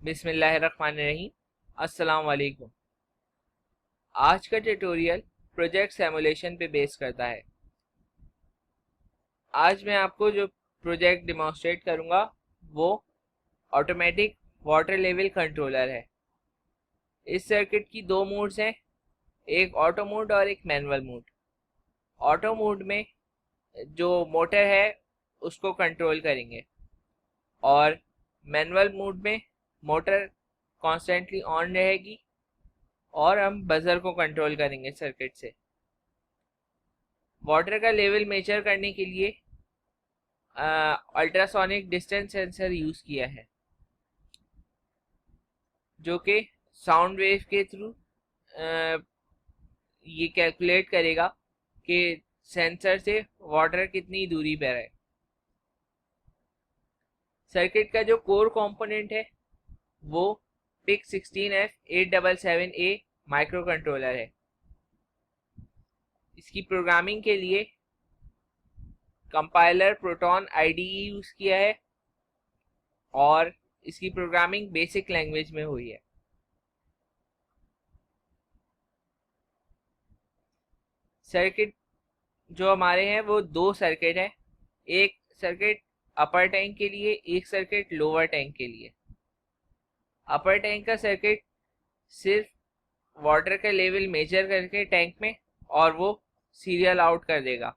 बिस्मिल्लाहिर्रहमानिर्रहीम। अस्सलाम वालेकुम। आज का ट्यूटोरियल प्रोजेक्ट सिमुलेशन पे बेस करता है। आज मैं आपको जो प्रोजेक्ट डिमॉन्स्ट्रेट करूंगा वो ऑटोमेटिक वाटर लेवल कंट्रोलर है। इस सर्किट की दो मोड्स हैं, एक ऑटो मोड और एक मैनुअल मोड। ऑटो मोड में जो मोटर है उसको कंट्रोल करेंगे और मैनुअल मोड में मोटर कॉन्स्टेंटली ऑन रहेगी और हम बजर को कंट्रोल करेंगे सर्किट से। वाटर का लेवल मेजर करने के लिए अल्ट्रासोनिक डिस्टेंस सेंसर यूज़ किया है, जो कि साउंड वेव के थ्रू ये कैलकुलेट करेगा कि सेंसर से वाटर कितनी दूरी पर है। सर्किट का जो कोर कंपोनेंट है वो PIC16F877A माइक्रो कंट्रोलर है। इसकी प्रोग्रामिंग के लिए कंपाइलर प्रोटॉन IDE यूज़ किया है और इसकी प्रोग्रामिंग बेसिक लैंग्वेज में हुई है। सर्किट जो हमारे हैं वो दो सर्किट है, एक सर्किट अपर टैंक के लिए, एक सर्किट लोअर टैंक के लिए। अपर टैंक का सर्किट सिर्फ वाटर का लेवल मेजर करके टैंक में और वो सीरियल आउट कर देगा।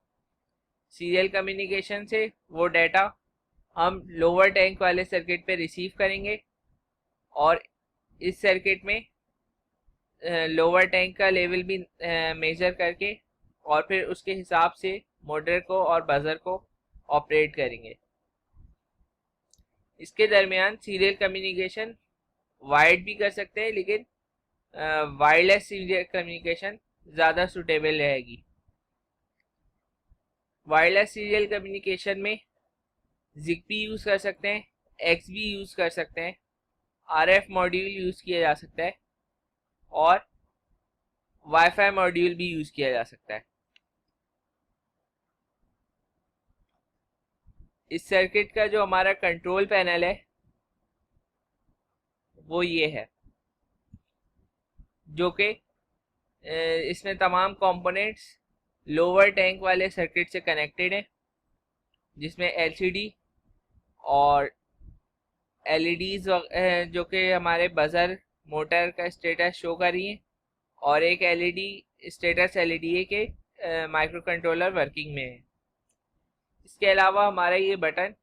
सीरियल कम्युनिकेशन से वो डाटा हम लोअर टैंक वाले सर्किट पे रिसीव करेंगे और इस सर्किट में लोअर टैंक का लेवल भी मेजर करके और फिर उसके हिसाब से मोटर को और बजर को ऑपरेट करेंगे। इसके दरमियान सीरियल कम्युनिकेशन वायर्ड भी कर सकते हैं, लेकिन वायरलेस सीरियल कम्युनिकेशन ज़्यादा सुटेबल रहेगी। वायरलेस सीरियल कम्युनिकेशन में ZigBee यूज़ कर सकते हैं, XBee यूज़ कर सकते हैं, RF मॉड्यूल यूज़ किया जा सकता है और वाईफाई मॉड्यूल भी यूज़ किया जा सकता है। इस सर्किट का जो हमारा कंट्रोल पैनल है वो ये है, जो कि इसमें तमाम कंपोनेंट्स लोअर टैंक वाले सर्किट से कनेक्टेड हैं, जिसमें LCD और LEDs जो कि हमारे बजर मोटर का स्टेटस शो कर रही हैं, और एक LED स्टेटस LED है कि माइक्रो कंट्रोलर वर्किंग में है। इसके अलावा हमारा ये बटन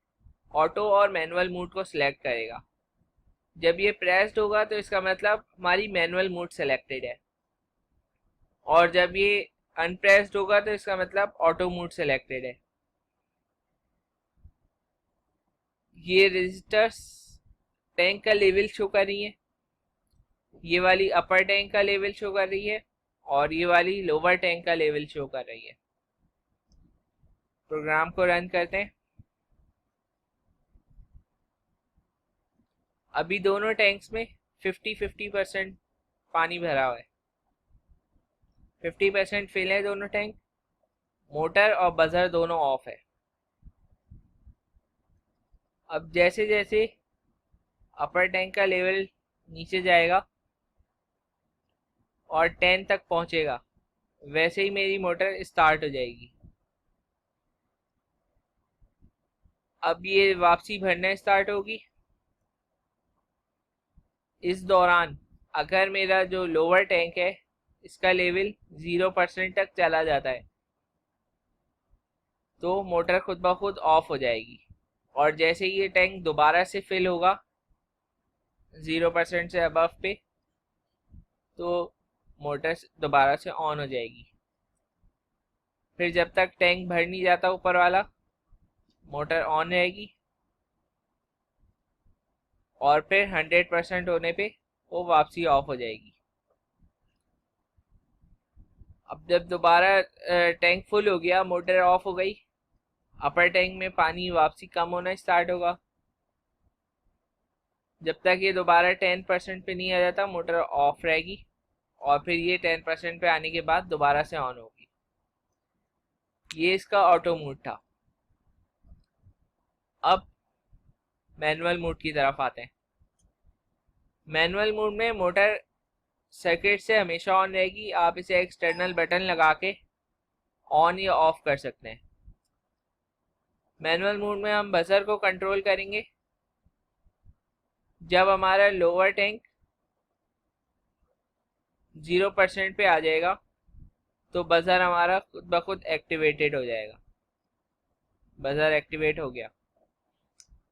ऑटो और मैनुअल मोड को सिलेक्ट करेगा। जब ये प्रेस्ड होगा तो इसका मतलब हमारी मैनुअल मोड सेलेक्टेड है, और जब ये अनप्रेस्ड होगा तो इसका मतलब ऑटो मोड सेलेक्टेड है। ये रजिस्टर्स टैंक का लेवल शो कर रही है, ये वाली अपर टैंक का लेवल शो कर रही है और ये वाली लोअर टैंक का लेवल शो कर रही है। प्रोग्राम को रन करते हैं। अभी दोनों टैंक्स में 50-50% पानी भरा हुआ है, 50% फिल है दोनों टैंक। मोटर और बजर दोनों ऑफ है। अब जैसे जैसे अपर टैंक का लेवल नीचे जाएगा और 10 तक पहुंचेगा, वैसे ही मेरी मोटर स्टार्ट हो जाएगी। अब ये वापसी भरना स्टार्ट होगी। इस दौरान अगर मेरा जो लोअर टैंक है इसका लेवल 0% तक चला जाता है तो मोटर खुद ब खुद ऑफ हो जाएगी, और जैसे ही ये टैंक दोबारा से फिल होगा 0% से अबव पे, तो मोटर दोबारा से ऑन हो जाएगी। फिर जब तक टैंक भर नहीं जाता ऊपर वाला, मोटर ऑन रहेगी और फिर 100% होने पे वो वापसी ऑफ हो जाएगी। अब जब दोबारा टैंक फुल हो गया, मोटर ऑफ हो गई, अपर टैंक में पानी वापसी कम होना स्टार्ट होगा। जब तक ये दोबारा 10% पे नहीं आ जाता मोटर ऑफ रहेगी, और फिर ये 10% पे आने के बाद दोबारा से ऑन होगी। ये इसका ऑटो मोड था। अब मैनुअल मोड की तरफ आते हैं। मैनुअल मोड में मोटर सर्किट से हमेशा ऑन रहेगी, आप इसे एक्सटर्नल बटन लगा के ऑन या ऑफ कर सकते हैं। मैनुअल मोड में हम बजर को कंट्रोल करेंगे। जब हमारा लोअर टैंक 0% पे आ जाएगा तो बजर हमारा खुद ब खुद एक्टिवेटेड हो जाएगा। बजर एक्टिवेट हो गया।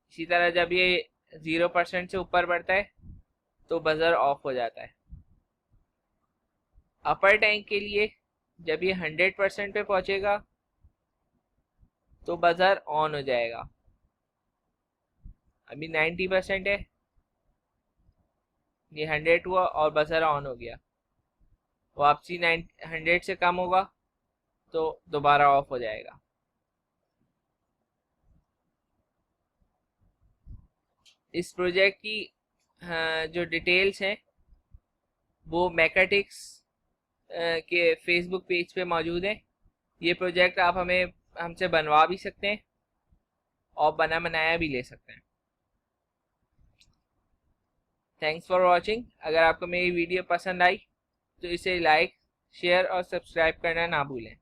इसी तरह जब ये 0% से ऊपर बढ़ता है तो बजर ऑफ हो जाता है। अपर टैंक के लिए जब ये 100% पे पहुंचेगा तो बजर ऑन हो जाएगा। अभी 90% है, ये 100 हुआ और बजर ऑन हो गया। वापसी 100 से कम होगा तो दोबारा ऑफ हो जाएगा। इस प्रोजेक्ट की जो डिटेल्स हैं वो मैकेटिक्स के फेसबुक पेज पे मौजूद है। ये प्रोजेक्ट आप हमसे बनवा भी सकते हैं और बनाया भी ले सकते हैं। Thanks for watching. अगर आपको मेरी वीडियो पसंद आई तो इसे लाइक, शेयर और सब्सक्राइब करना ना भूलें।